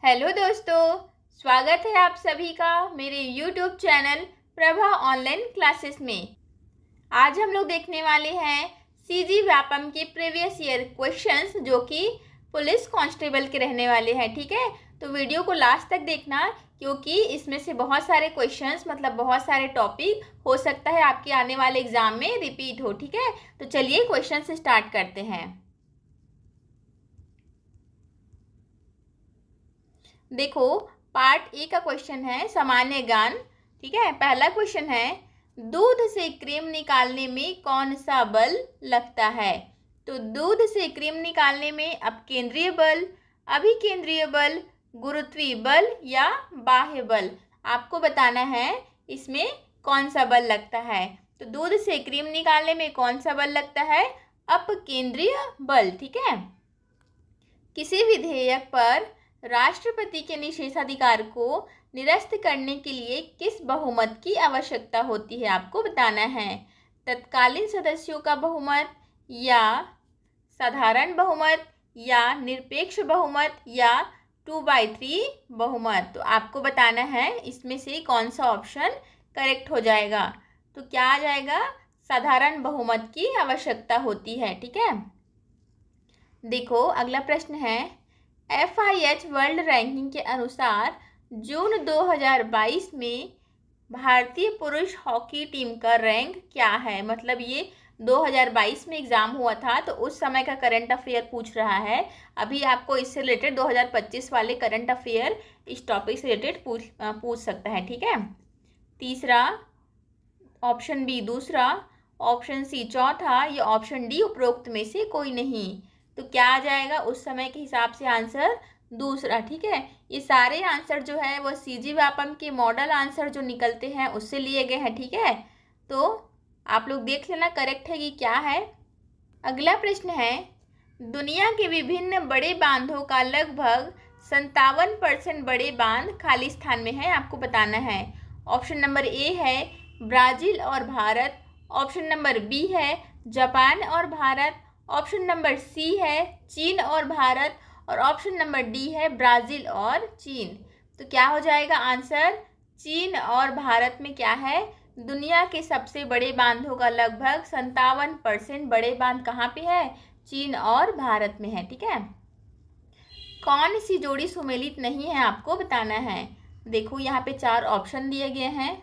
Hello दोस्तों, स्वागत है आप सभी का मेरे YouTube channel Prabha online classes में। आज हम लोग देखने वाले हैं सीजी व्यापम के प्रीवियस ईयर क्वेश्चंस जो कि पुलिस कांस्टेबल के रहने वाले हैं। ठीक है, तो वीडियो को लास्ट तक देखना क्योंकि इसमें से बहुत सारे क्वेश्चंस मतलब बहुत सारे टॉपिक हो सकता है आपके आने वाले एग्जाम में रिपीट हो। ठीक है, तो चलिए क्वेश्चन से स्टार्ट करते हैं। देखो, पार्ट ए का क्वेश्चन है सामान्य ज्ञान। ठीक है, पहला क्वेश्चन है दूध से क्रीम निकालने में कौन सा बल लगता है। तो दूध से क्रीम निकालने में अपकेंद्रीय बल, अभिकेंद्रीय बल, गुरुत्वीय बल या बाह्य बल, आपको बताना है इसमें कौन सा बल लगता है। तो दूध से क्रीम निकालने में कौन सा बल लगता है? अपकेंद्रीय बल। ठीक है, किसी विधेयक पर राष्ट्रपति के निषेधाधिकार को निरस्त करने के लिए किस बहुमत की आवश्यकता होती है, आपको बताना है। तत्कालीन सदस्यों का बहुमत या साधारण बहुमत या निरपेक्ष बहुमत या 2/3 बहुमत। तो आपको बताना है इसमें से कौन सा ऑप्शन करेक्ट हो जाएगा। तो क्या आ जाएगा? साधारण बहुमत की आवश्यकता होती है। ठीक है, देखो अगला प्रश्न है FIH वर्ल्ड रैंकिंग के अनुसार जून 2022 में भारतीय पुरुष हॉकी टीम का रैंक क्या है। मतलब ये 2022 में एग्ज़ाम हुआ था तो उस समय का करंट अफेयर पूछ रहा है। अभी आपको इससे रिलेटेड 2025 वाले करंट अफेयर इस टॉपिक से रिलेटेड पूछ सकता है। ठीक है, तीसरा, ऑप्शन बी दूसरा, ऑप्शन सी चौथा या ऑप्शन डी उपरोक्त में से कोई नहीं। तो क्या आ जाएगा उस समय के हिसाब से आंसर? दूसरा। ठीक है, ये सारे आंसर जो है वो सीजी व्यापम के मॉडल आंसर जो निकलते हैं उससे लिए गए हैं। ठीक है, तो आप लोग देख लेना करेक्ट है कि क्या है। अगला प्रश्न है दुनिया के विभिन्न बड़े बांधों का लगभग 57% बड़े बांध खाली स्थान में है, आपको बताना है। ऑप्शन नंबर ए है ब्राज़ील और भारत, ऑप्शन नंबर बी है जापान और भारत, ऑप्शन नंबर सी है चीन और भारत और ऑप्शन नंबर डी है ब्राज़ील और चीन। तो क्या हो जाएगा आंसर? चीन और भारत में क्या है? दुनिया के सबसे बड़े बांधों का लगभग 57% बड़े बांध कहाँ पे है? चीन और भारत में है। ठीक है, कौन सी जोड़ी सुमेलित नहीं है, आपको बताना है। देखो यहाँ पे 4 ऑप्शन दिए गए हैं।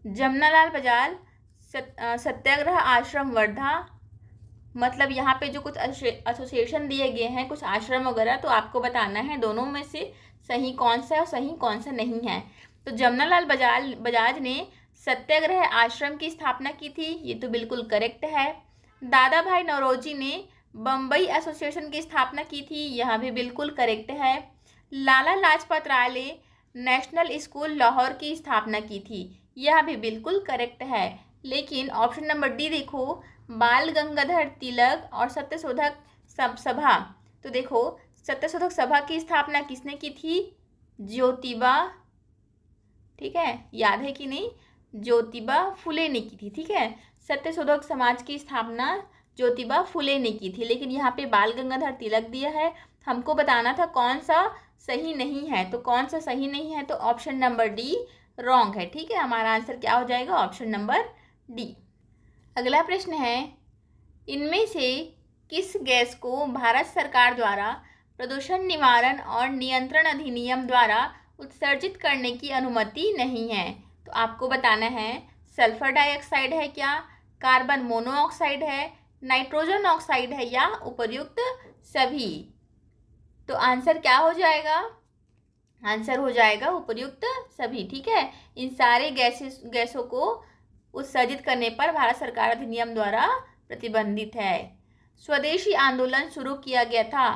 जमनालाल बजाज सत्याग्रह आश्रम वर्धा, मतलब यहाँ पे जो कुछ एसोसिएशन दिए गए हैं, कुछ आश्रम वगैरह, तो आपको बताना है दोनों में से सही कौन सा है और सही कौन सा नहीं है। तो जमनालाल बजाज ने सत्याग्रह आश्रम की स्थापना की थी, ये तो बिल्कुल करेक्ट है। दादा भाई नौरोजी ने बम्बई एसोसिएशन की स्थापना की थी, यह भी बिल्कुल करेक्ट है। लाला लाजपत राय ने नेशनल स्कूल लाहौर की स्थापना की थी, यह भी बिल्कुल करेक्ट है। लेकिन ऑप्शन नंबर डी देखो, बाल गंगाधर तिलक और सत्यशोधक सभा, तो देखो सत्यशोधक सभा की स्थापना किसने की थी? ज्योतिबा। ठीक है, याद है कि नहीं? ज्योतिबा फुले ने की थी। ठीक है, सत्यशोधक समाज की स्थापना ज्योतिबा फुले ने की थी, लेकिन यहाँ पे बाल गंगाधर तिलक दिया है। हमको बताना था कौन सा सही नहीं है, तो कौन सा सही नहीं है? तो ऑप्शन नंबर डी रॉन्ग है। ठीक है, हमारा आंसर क्या हो जाएगा? Option number D. अगला प्रश्न है इनमें से किस गैस को भारत सरकार द्वारा प्रदूषण निवारण और नियंत्रण अधिनियम द्वारा उत्सर्जित करने की अनुमति नहीं है। तो आपको बताना है सल्फर डाइऑक्साइड है क्या, कार्बन मोनोऑक्साइड है, नाइट्रोजन ऑक्साइड है या उपर्युक्त सभी। तो आंसर क्या हो जाएगा? आंसर हो जाएगा उपर्युक्त सभी। ठीक है, इन सारे गैसों को उत्सर्जित करने पर भारत सरकार अधिनियम द्वारा प्रतिबंधित है। स्वदेशी आंदोलन शुरू किया गया था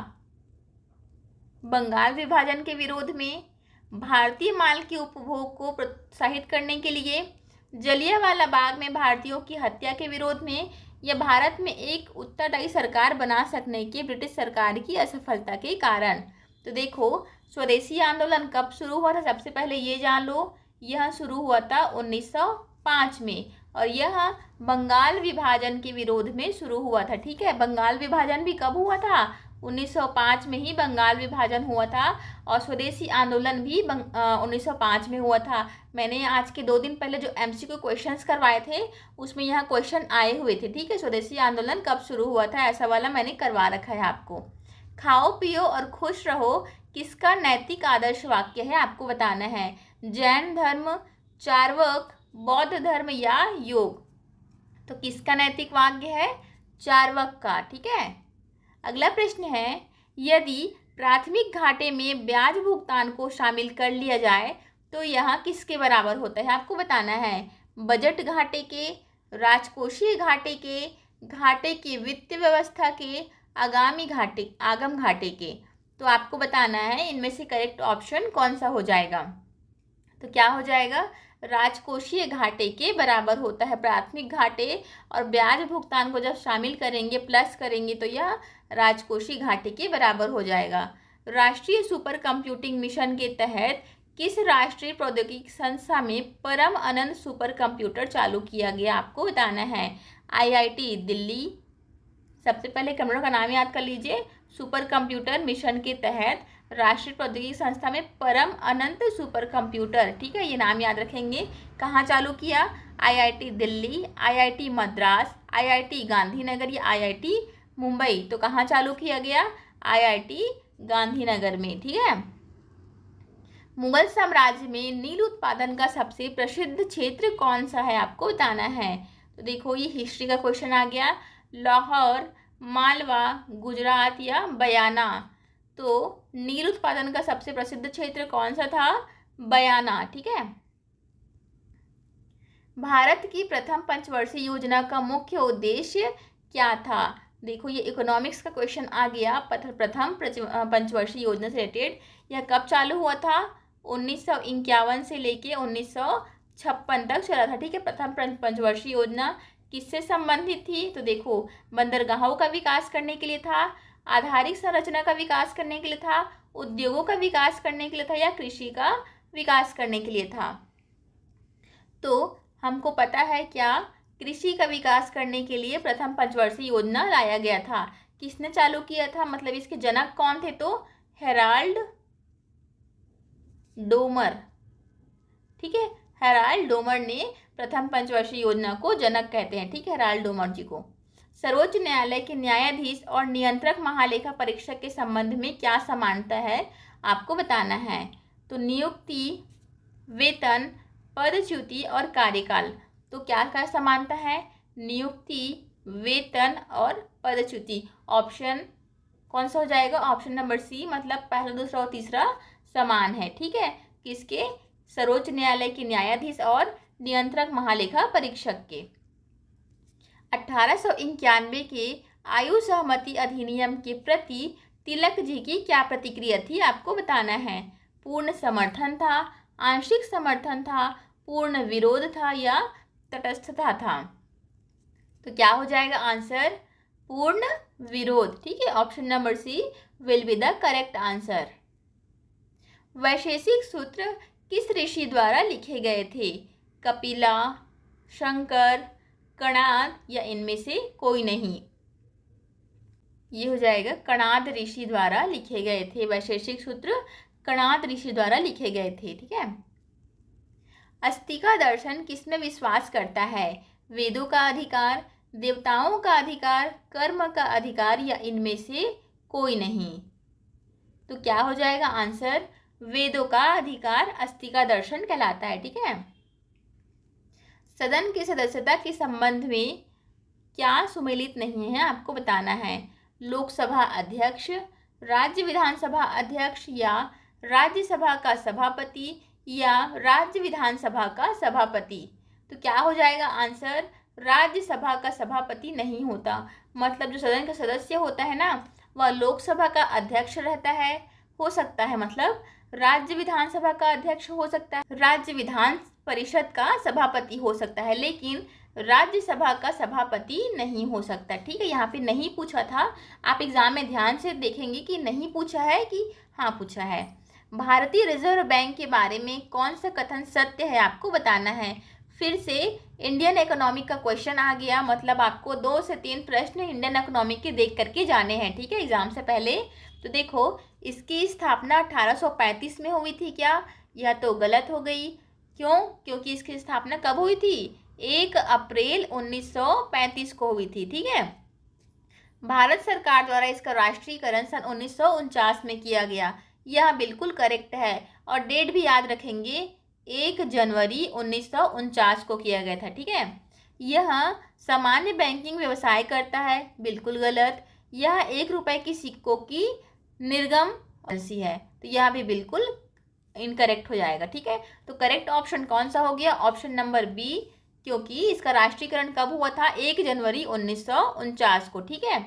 बंगाल विभाजन के विरोध में, भारतीय माल के उपभोग को प्रोत्साहित करने के लिए, जलियांवाला बाग में भारतीयों की हत्या के विरोध में, या भारत में एक उत्तरदायी सरकार बना सकने की ब्रिटिश सरकार की असफलता के कारण। तो देखो स्वदेशी आंदोलन कब शुरू हुआ था, सबसे पहले ये जान लो, यह शुरू हुआ था 1905 में और यह बंगाल विभाजन के विरोध में शुरू हुआ था। ठीक है, बंगाल विभाजन भी कब हुआ था? 1905 में ही बंगाल विभाजन हुआ था और स्वदेशी आंदोलन भी 1905 में हुआ था। मैंने आज के 2 दिन पहले जो MCQ क्वेश्चंस करवाए थे उसमें यहाँ क्वेश्चन आए हुए थे, ठीक है। स्वदेशी आंदोलन कब शुरू हुआ था, ऐसा वाला मैंने करवा रखा है आपको। खाओ पियो और खुश रहो किसका नैतिक आदर्श वाक्य है, आपको बताना है। जैन धर्म, चार्वाक, बौद्ध धर्म या योग। तो किसका नैतिक वाक्य है, चार्वाक का, ठीक है। अगला प्रश्न है, यदि प्राथमिक घाटे में ब्याज भुगतान को शामिल कर लिया जाए तो यह किसके बराबर होता है, आपको बताना है। बजट घाटे के, राजकोषीय घाटे के वित्त व्यवस्था के, आगम घाटे के। तो आपको बताना है इनमें से करेक्ट ऑप्शन कौन सा हो जाएगा। तो क्या हो जाएगा, राजकोषीय घाटे के बराबर होता है। प्राथमिक घाटे और ब्याज भुगतान को जब शामिल करेंगे, प्लस करेंगे, तो यह राजकोषीय घाटे के बराबर हो जाएगा। राष्ट्रीय सुपर कंप्यूटिंग मिशन के तहत किस राष्ट्रीय प्रौद्योगिकी संस्था में परम अनंत सुपर कंप्यूटर चालू किया गया, आपको बताना है। IIT दिल्ली, सबसे पहले कंप्यूटर का नाम याद कर लीजिए। सुपर कंप्यूटर मिशन के तहत राष्ट्रीय प्रौद्योगिकी संस्था में परम अनंत सुपर कंप्यूटर, ठीक है, ये नाम याद रखेंगे। कहाँ चालू किया, IIT Delhi, IIT Madras, IIT Gandhinagar या IIT मुंबई। तो कहाँ चालू किया गया, IIT गांधीनगर में, ठीक है। मुगल साम्राज्य में नील उत्पादन का सबसे प्रसिद्ध क्षेत्र कौन सा है, आपको बताना है। तो देखो ये हिस्ट्री का क्वेश्चन आ गया। लाहौर, मालवा, गुजरात या बयाना। तो नील उत्पादन का सबसे प्रसिद्ध क्षेत्र कौन सा था, बयाना, ठीक है। भारत की प्रथम पंचवर्षीय योजना का मुख्य उद्देश्य क्या था। देखो ये इकोनॉमिक्स का क्वेश्चन आ गया। प्रथम पंचवर्षीय योजना से रिलेटेड यह कब चालू हुआ था, 1951 से लेके 1956 तक चला था, ठीक है। प्रथम पंचवर्षीय योजना किससे संबंधित थी, तो देखो बंदरगाहों का विकास करने के लिए था, आधारिक संरचना का विकास करने के लिए था, उद्योगों का विकास करने के लिए था, या कृषि का विकास करने के लिए था। तो हमको पता है क्या, कृषि का विकास करने के लिए प्रथम पंचवर्षीय योजना लाया गया था। किसने चालू किया था, मतलब इसके जनक कौन थे, तो हेराल्ड डोमर, ठीक है। हेराल्ड डोमर ने प्रथम पंचवर्षीय योजना को जनक कहते हैं, ठीक है, हेराल्ड डोमर जी को। सर्वोच्च न्यायालय के न्यायाधीश और नियंत्रक महालेखा परीक्षक के संबंध में क्या समानता है, आपको बताना है। तो नियुक्ति, वेतन, पदच्युति और कार्यकाल। तो क्या क्या समानता है, नियुक्ति, वेतन और पदच्युति। ऑप्शन कौन सा हो जाएगा, ऑप्शन नंबर सी, मतलब पहला, दूसरा और तीसरा समान है, ठीक है। किसके, सर्वोच्च न्यायालय के न्यायाधीश और नियंत्रक महालेखा परीक्षक के। 1891 के आयु सहमति अधिनियम के प्रति तिलक जी की क्या प्रतिक्रिया थी, आपको बताना है। पूर्ण समर्थन था, आंशिक समर्थन था, पूर्ण विरोध था या तटस्थता था। तो क्या हो जाएगा आंसर, पूर्ण विरोध, ठीक है। Option number C will be the correct answer. Vaisheshika सूत्र किस ऋषि द्वारा लिखे गए थे, कपिला, शंकर, कणाद या इनमें से कोई नहीं। ये हो जाएगा कणाद ऋषि द्वारा लिखे गए थे। वैशेषिक सूत्र कणाद ऋषि द्वारा लिखे गए थे, ठीक है। अस्तिका दर्शन किसमें विश्वास करता है, वेदों का अधिकार, देवताओं का अधिकार, कर्म का अधिकार या इनमें से कोई नहीं। तो क्या हो जाएगा आंसर, वेदों का अधिकार अस्तिका दर्शन कहलाता है, ठीक है। सदन की सदस्यता के संबंध में क्या सुमेलित नहीं है, आपको बताना है। लोकसभा अध्यक्ष, राज्य विधानसभा अध्यक्ष या राज्यसभा का सभापति या राज्य विधानसभा का सभापति। तो क्या हो जाएगा आंसर, राज्यसभा का सभापति नहीं होता। मतलब जो सदन का सदस्य होता है ना, वह लोकसभा का अध्यक्ष रहता है, हो सकता है, मतलब राज्य विधानसभा का अध्यक्ष हो सकता है, राज्य विधान परिषद का सभापति हो सकता है, लेकिन राज्यसभा का सभापति नहीं हो सकता, ठीक है। यहाँ पे नहीं पूछा था, आप एग्जाम में ध्यान से देखेंगे कि नहीं पूछा है कि हाँ पूछा है। भारतीय रिजर्व बैंक के बारे में कौन सा कथन सत्य है, आपको बताना है। फिर से इंडियन इकोनॉमिक का क्वेश्चन आ गया, मतलब आपको 2 से 3 प्रश्न इंडियन इकोनॉमिक के देख करके जाने हैं, ठीक है, एग्जाम से पहले। तो देखो, इसकी स्थापना 1835 में हुई थी क्या? यह तो गलत हो गई। क्यों? क्योंकि इसकी स्थापना कब हुई थी? 1 अप्रैल 1935 को हुई थी, ठीक है। भारत सरकार द्वारा इसका राष्ट्रीयकरण सन 1949 में किया गया, यह बिल्कुल करेक्ट है। और डेट भी याद रखेंगे, 1 जनवरी 1949 को किया गया था, ठीक है। यह सामान्य बैंकिंग व्यवसाय करता है, बिल्कुल गलत। यह 1 रुपए की सिक्कों की निर्गम पॉलिसी है, तो यह भी बिल्कुल इनकरेक्ट हो जाएगा, ठीक है। तो करेक्ट ऑप्शन कौन सा हो गया? ऑप्शन नंबर बी, क्योंकि इसका राष्ट्रीयकरण कब हुआ था? 1 जनवरी 1949 को, ठीक है।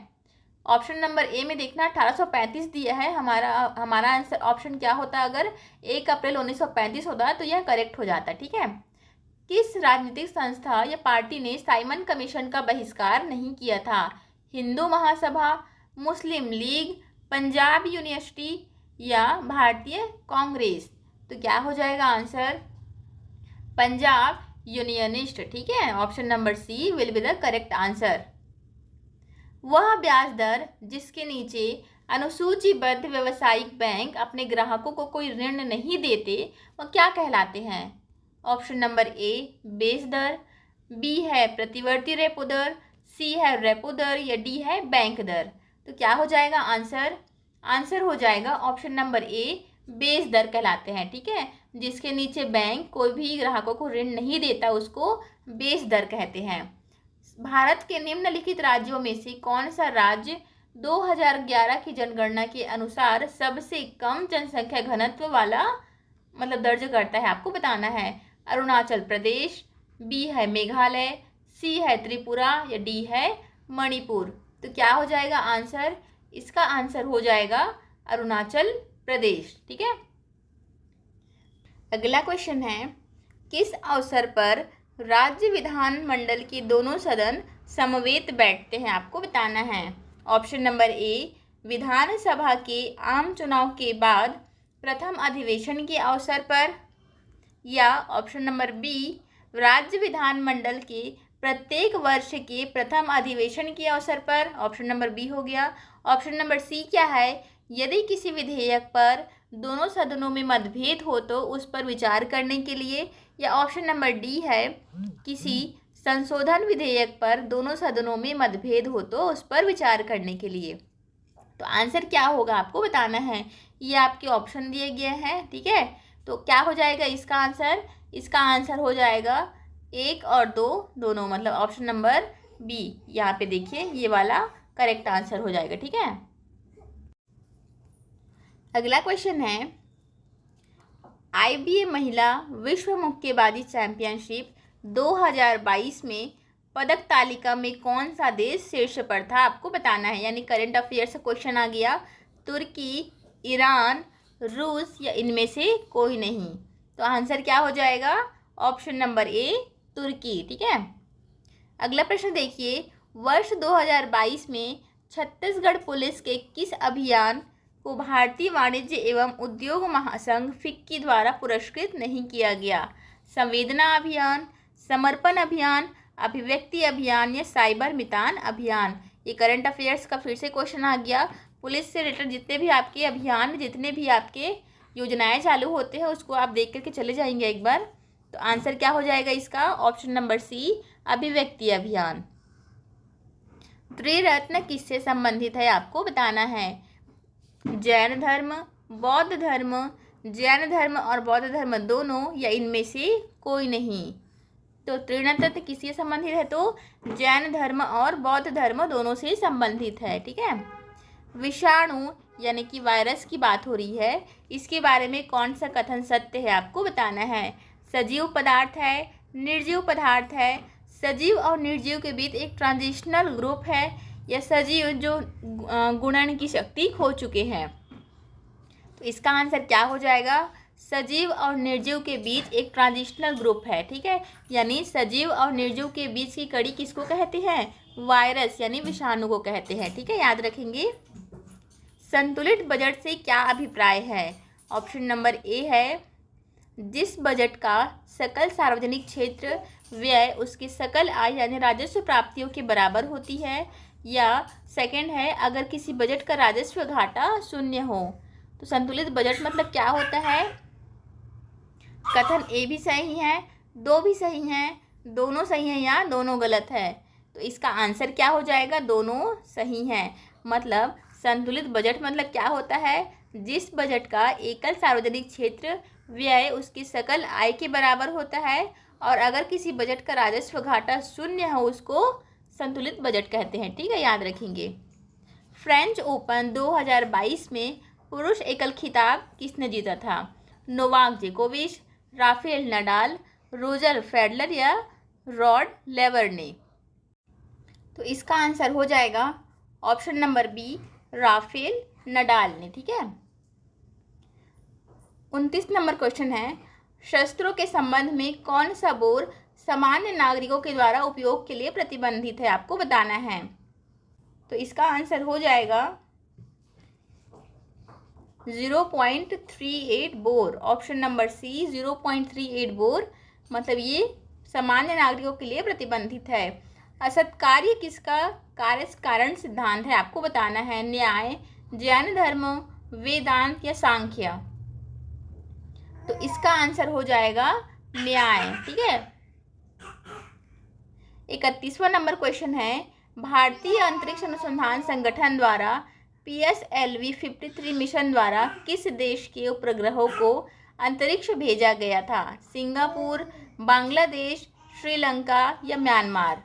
ऑप्शन नंबर ए में देखना 1835 दिया है, हमारा आंसर ऑप्शन क्या होता? अगर 1 अप्रैल 1935 होता तो यह करेक्ट हो जाता, ठीक है। किस राजनीतिक संस्था या पार्टी ने साइमन कमीशन का बहिष्कार नहीं किया था? हिंदू महासभा, मुस्लिम लीग, पंजाब यूनिवर्सिटी या भारतीय कांग्रेस? तो क्या हो जाएगा आंसर? पंजाब यूनियनिस्ट, ठीक है। Option number C will be the correct answer. वह ब्याज दर जिसके नीचे अनुसूचीबद्ध व्यावसायिक बैंक अपने ग्राहकों को कोई ऋण नहीं देते, वह क्या कहलाते हैं? ऑप्शन नंबर ए बेस दर, बी है प्रतिवर्ती रेपो दर, सी है रेपो दर या डी है बैंक दर? तो क्या हो जाएगा आंसर? आंसर हो जाएगा ऑप्शन नंबर ए बेस दर कहलाते हैं, ठीक है। जिसके नीचे बैंक कोई भी ग्राहकों को ऋण नहीं देता उसको बेस दर कहते हैं। भारत के निम्नलिखित राज्यों में से कौन सा राज्य 2011 की जनगणना के अनुसार सबसे कम जनसंख्या घनत्व वाला मतलब दर्ज करता है? आपको बताना है। अरुणाचल प्रदेश, बी है मेघालय, सी है त्रिपुरा या डी है मणिपुर? तो क्या हो जाएगा आंसर? इसका आंसर हो जाएगा अरुणाचल प्रदेश, ठीक है। अगला क्वेश्चन है, किस अवसर पर राज्य विधानमंडल के दोनों सदन समवेत बैठते हैं? आपको बताना है। ऑप्शन नंबर ए विधानसभा के आम चुनाव के बाद प्रथम अधिवेशन के अवसर पर, या ऑप्शन नंबर बी राज्य विधानमंडल के प्रत्येक वर्ष के प्रथम अधिवेशन के अवसर पर? ऑप्शन नंबर बी हो गया। ऑप्शन नंबर सी क्या है? यदि किसी विधेयक पर दोनों सदनों में मतभेद हो तो उस पर विचार करने के लिए, या ऑप्शन नंबर डी है किसी संशोधन विधेयक पर दोनों सदनों में मतभेद हो तो उस पर विचार करने के लिए। तो आंसर क्या होगा आपको बताना है। ये आपके ऑप्शन दिए गए हैं, ठीक है। तो क्या हो जाएगा इसका आंसर? इसका आंसर हो जाएगा 1 और 2 दोनों, मतलब ऑप्शन नंबर बी। यहाँ पे देखिए ये वाला करेक्ट आंसर हो जाएगा, ठीक है। अगला क्वेश्चन है, IBA महिला विश्व मुक्केबाजी चैंपियनशिप 2022 में पदक तालिका में कौन सा देश शीर्ष पर था? आपको बताना है, यानी करंट अफेयर से क्वेश्चन आ गया। तुर्की, ईरान, रूस या इनमें से कोई नहीं? तो आंसर क्या हो जाएगा? ऑप्शन नंबर ए तुर्की, ठीक है। अगला प्रश्न देखिए, वर्ष 2022 में छत्तीसगढ़ पुलिस के किस अभियान को भारतीय वाणिज्य एवं उद्योग महासंघ फिक्की द्वारा पुरस्कृत नहीं किया गया? संवेदना अभियान, समर्पण अभियान, अभिव्यक्ति अभियान या साइबर मितान अभियान? ये करंट अफेयर्स का फिर से क्वेश्चन आ गया। पुलिस से रिलेटेड जितने भी आपके अभियान, जितने भी आपके योजनाएं चालू होते हैं उसको आप देख करके चले जाएंगे एक बार। तो आंसर क्या हो जाएगा इसका? ऑप्शन नंबर सी अभिव्यक्ति अभियान। त्रिरत्न किससे संबंधित है? आपको बताना है। जैन धर्म, बौद्ध धर्म, जैन धर्म और बौद्ध धर्म दोनों या इनमें से कोई नहीं? तो त्रिरत्न किससे संबंधित है? तो जैन धर्म और बौद्ध धर्म दोनों से संबंधित है, ठीक है। विषाणु यानी कि वायरस की बात हो रही है, इसके बारे में कौन सा कथन सत्य है? आपको बताना है। सजीव पदार्थ है, निर्जीव पदार्थ है, सजीव और निर्जीव के बीच एक ट्रांजिशनल ग्रुप है, या सजीव जो गुणन की शक्ति खो चुके हैं? तो इसका आंसर क्या हो जाएगा? सजीव और निर्जीव के बीच एक ट्रांजिशनल ग्रुप है, ठीक है। यानी सजीव और निर्जीव के बीच की कड़ी किसको कहते हैं? वायरस यानी विषाणु को कहते हैं, ठीक है, याद रखेंगे। संतुलित बजट से क्या अभिप्राय है? ऑप्शन नंबर ए है जिस बजट का सकल सार्वजनिक क्षेत्र व्यय उसकी सकल आय यानी राजस्व प्राप्तियों के बराबर होती है। या सेकंड है, अगर किसी बजट का राजस्व घाटा शून्य हो। तो संतुलित बजट मतलब क्या होता है? कथन ए भी सही है, दो भी सही हैं, दोनों सही हैं या दोनों गलत है? तो इसका आंसर क्या हो जाएगा? दोनों सही हैं। मतलब संतुलित बजट मतलब क्या होता है? जिस बजट का एकल सार्वजनिक क्षेत्र व्यय उसकी सकल आय के बराबर होता है, और अगर किसी बजट का राजस्व घाटा शून्य हो उसको संतुलित बजट कहते हैं। ठीक है, याद रखेंगे। फ्रेंच ओपन 2022 में पुरुष एकल खिताब किसने जीता था? नोवाक जोकोविच, राफेल नडाल, रोजर फेडरर या रॉड लेवर ने? तो इसका आंसर हो जाएगा option number B, Rafael Nadal ने। ठीक है। 29 नंबर क्वेश्चन है, शस्त्रों के संबंध में कौन सा बोर सामान्य नागरिकों के द्वारा उपयोग के लिए प्रतिबंधित है? आपको बताना है। तो इसका आंसर हो जाएगा 0.38 bore. Option number C 0.38 bore, मतलब ये सामान्य नागरिकों के लिए प्रतिबंधित है। असत कार्य किसका कार्य कारण सिद्धांत है? आपको बताना है। न्याय, जैन धर्म, वेदांत या सांख्य? तो इसका आंसर हो जाएगा न्याय। ठीक है। 31वां नंबर क्वेश्चन है, भारतीय अंतरिक्ष अनुसंधान संगठन द्वारा PSLV 53 मिशन द्वारा किस देश के उपग्रहों को अंतरिक्ष भेजा गया था? सिंगापुर, बांग्लादेश, श्रीलंका या म्यांमार?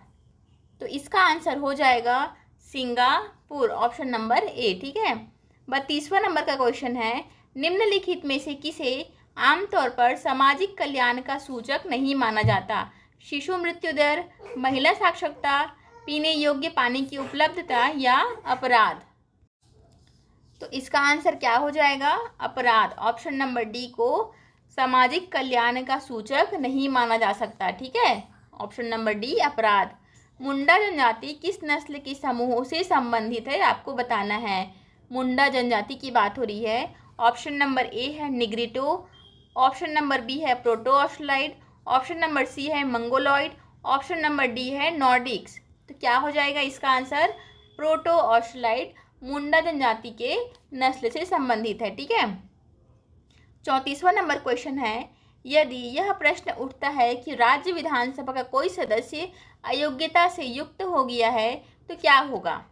तो इसका आंसर हो जाएगा सिंगापुर। ऑप्शन नंबर ए। ठीक है। 32वां नंबर का क्वेश्चन है, निम्नलिखित में से किसे आमतौर पर सामाजिक कल्याण का सूचक नहीं माना जाता? शिशु मृत्यु दर, महिला साक्षरता, पीने योग्य पानी की उपलब्धता या अपराध? तो इसका आंसर क्या हो जाएगा? अपराध। ऑप्शन नंबर डी को सामाजिक कल्याण का सूचक नहीं माना जा सकता। ठीक है। ऑप्शन नंबर डी अपराध। मुंडा जनजाति किस नस्ल के समूहों से संबंधित है? आपको बताना है। मुंडा जनजाति की बात हो रही है। ऑप्शन नंबर ए है निग्रिटो, ऑप्शन नंबर बी है Proto Australoid, option number C है मंगोलॉइड, ऑप्शन नंबर डी है नॉर्डिक्स। तो क्या हो जाएगा इसका आंसर? प्रोटो ऑस्ट्रेलाइड मुंडा जनजाति के नस्ल से संबंधित है। ठीक है। 34वां नंबर क्वेश्चन है, यदि यह प्रश्न उठता है कि राज्य विधानसभा का कोई सदस्य अयोग्यता से युक्त हो गया है तो क्या होगा?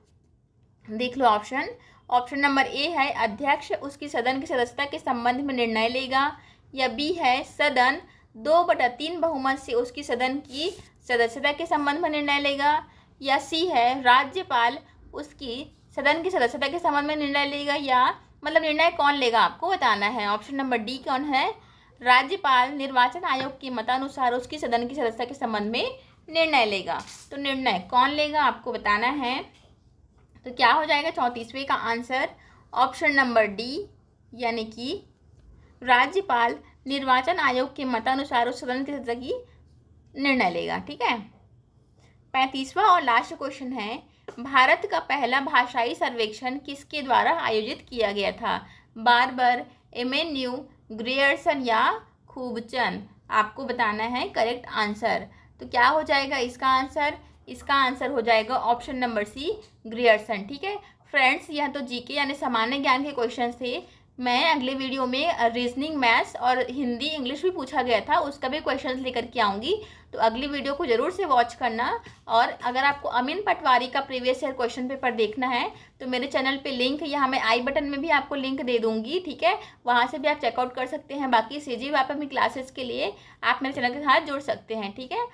देख लो ऑप्शन। ऑप्शन नंबर ए है अध्यक्ष उसकी सदन की सदस्यता के संबंध में निर्णय लेगा, या बी है सदन 2/3 बहुमत से उसकी सदन की सदस्यता के संबंध में निर्णय लेगा, या सी है राज्यपाल उसकी सदन की सदस्यता के संबंध में निर्णय लेगा। या मतलब निर्णय कौन लेगा आपको बताना है। ऑप्शन नंबर डी कौन है? राज्यपाल निर्वाचन आयोग के मतानुसार उसकी सदन की सदस्यता के संबंध में निर्णय लेगा। तो निर्णय कौन लेगा आपको बताना है। तो क्या हो जाएगा 34वें का आंसर? ऑप्शन नंबर डी, यानी कि राज्यपाल निर्वाचन आयोग के मतानुसार उस सदन की सदस्यता की निर्णय लेगा। ठीक है। 35वां और लास्ट क्वेश्चन है, भारत का पहला भाषाई सर्वेक्षण किसके द्वारा आयोजित किया गया था? बार्बर, एमेन्यू, ग्रियर्सन या खूबचंद? आपको बताना है करेक्ट आंसर। तो क्या हो जाएगा इसका आंसर? इसका आंसर हो जाएगा ऑप्शन नंबर सी, ग्रियर्सन। ठीक है फ्रेंड्स, यह तो जीके यानी सामान्य ज्ञान के क्वेश्चंस थे। मैं अगले वीडियो में रीजनिंग, मैथ्स और हिंदी इंग्लिश भी पूछा गया था उसका भी क्वेश्चंस लेकर के आऊँगी। तो अगली वीडियो को ज़रूर से वॉच करना। और अगर आपको अमीन पटवारी का प्रीवियस ईयर क्वेश्चन पेपर देखना है तो मेरे चैनल पे लिंक, यहाँ मैं आई बटन में भी आपको लिंक दे दूँगी। ठीक है, वहाँ से भी आप चेकआउट कर सकते हैं। बाकी CG व्यापक में क्लासेस के लिए आप मेरे चैनल के साथ जुड़ सकते हैं। ठीक है।